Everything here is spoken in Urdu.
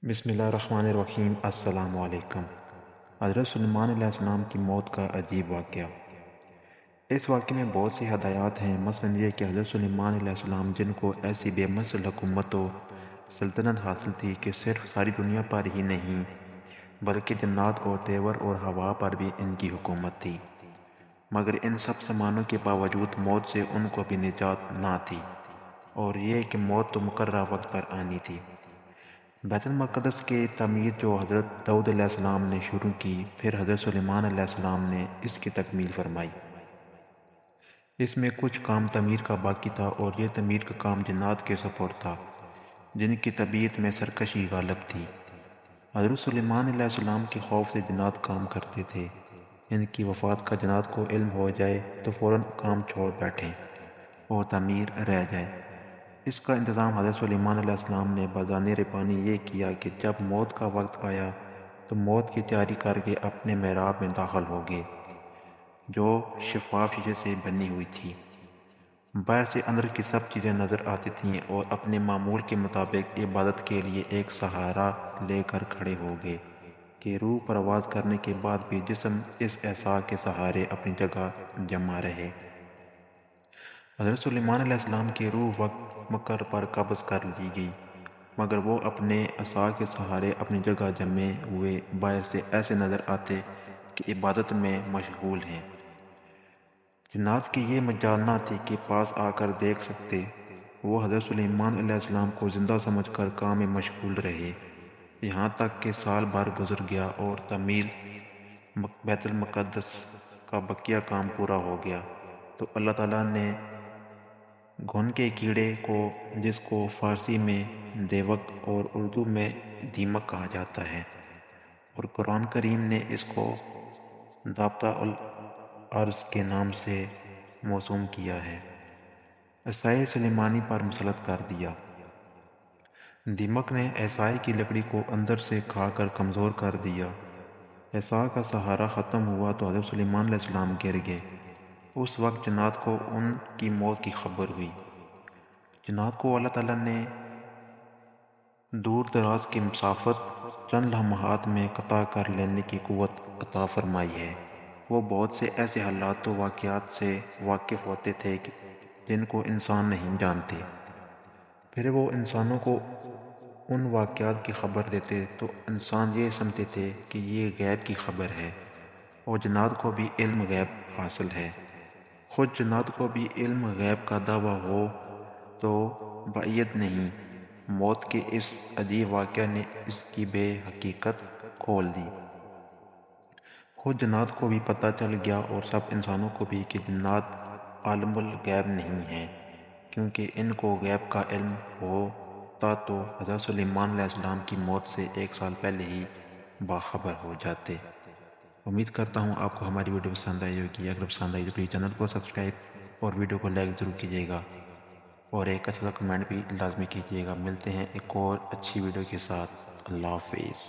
بسم اللہ الرحمن الرحیم۔ السلام علیکم۔ حضرت سلیمان علیہ السلام کی موت کا عجیب واقعہ۔ اس واقعے میں بہت سی ہدایات ہیں، مثلاً یہ کہ حضرت سلیمان علیہ السلام جن کو ایسی بے مثل حکومت و سلطنت حاصل تھی کہ صرف ساری دنیا پر ہی نہیں بلکہ جنات اور تیور اور ہوا پر بھی ان کی حکومت تھی، مگر ان سب سامانوں کے باوجود موت سے ان کو بھی نجات نہ تھی، اور یہ کہ موت تو مقررہ وقت پر آنی تھی۔ بیت المقدس کی تعمیر جو حضرت داؤد علیہ السلام نے شروع کی، پھر حضرت سلیمان علیہ السلام نے اس کی تکمیل فرمائی۔ اس میں کچھ کام تعمیر کا باقی تھا، اور یہ تعمیر کا کام جنات کے سپرد تھا جن کی طبیعت میں سرکشی غالب تھی۔ حضرت سلیمان علیہ السلام کے خوف سے جنات کام کرتے تھے، ان کی وفات کا جنات کو علم ہو جائے تو فوراً کام چھوڑ بیٹھیں اور تعمیر رہ جائے۔ اس کا انتظام حضرت سلیمان علیہ السلام نے بذان ربانی یہ کیا کہ جب موت کا وقت آیا تو موت کی تیاری کر کے اپنے محراب میں داخل ہو گئے، جو شفاف شیشے سے بنی ہوئی تھی۔ باہر سے اندر کی سب چیزیں نظر آتی تھیں، اور اپنے معمول کے مطابق عبادت کے لیے ایک سہارا لے کر کھڑے ہو گئے کہ روح پرواز کرنے کے بعد بھی جسم اس عصا کے سہارے اپنی جگہ جمع رہے۔ حضرت سلیمان علیہ السلام کی روح وقت مقرر پر قبض کر لی گئی، مگر وہ اپنے عصا کے سہارے اپنی جگہ جمے ہوئے باہر سے ایسے نظر آتے کہ عبادت میں مشغول ہیں۔ جنات کی یہ مجال نہ تھی کہ پاس آ کر دیکھ سکتے، وہ حضرت سلیمان علیہ السلام کو زندہ سمجھ کر کام میں مشغول رہے، یہاں تک کہ سال بھر گزر گیا اور تعمیر بیت المقدس کا بقیہ کام پورا ہو گیا تو اللہ تعالیٰ نے گھن کے کیڑے کو، جس کو فارسی میں دیوک اور اردو میں دیمک کہا جاتا ہے، اور قرآن کریم نے اس کو دابطہ الارض کے نام سے موسوم کیا ہے، عصائے سلیمانی پر مسلط کر دیا۔ دیمک نے عصائے کی لکڑی کو اندر سے کھا کر کمزور کر دیا۔ عصا کا سہارا ختم ہوا تو حضرت سلیمان علیہ السلام گر گئے۔ اس وقت جنات کو ان کی موت کی خبر ہوئی۔ جنات کو اللہ تعالیٰ نے دور دراز کی مسافت چند لمحات میں قطع کر لینے کی قوت عطا فرمائی ہے۔ وہ بہت سے ایسے حالات و واقعات سے واقف ہوتے تھے جن کو انسان نہیں جانتے، پھر وہ انسانوں کو ان واقعات کی خبر دیتے تو انسان یہ سمجھتے تھے کہ یہ غیب کی خبر ہے، اور جنات کو بھی علم غیب حاصل ہے۔ خود جنات کو بھی علم غیب کا دعویٰ ہو تو بعید نہیں، موت کے اس عجیب واقعہ نے اس کی بے حقیقت کھول دی۔ خود جنات کو بھی پتہ چل گیا، اور سب انسانوں کو بھی، کہ جنات عالم الغیب نہیں ہیں، کیونکہ ان کو غیب کا علم ہوتا تو حضرت سلیمان علیہ السلام کی موت سے 1 سال پہلے ہی باخبر ہو جاتے۔ امید کرتا ہوں آپ کو ہماری ویڈیو پسند آئی ہوگی۔ اگر پسند آئی تو پلیز چینل کو سبسکرائب اور ویڈیو کو لائک ضرور کیجیے گا، اور ایک اچھا کمنٹ بھی لازمی کیجیے گا۔ ملتے ہیں ایک اور اچھی ویڈیو کے ساتھ۔ اللہ حافظ۔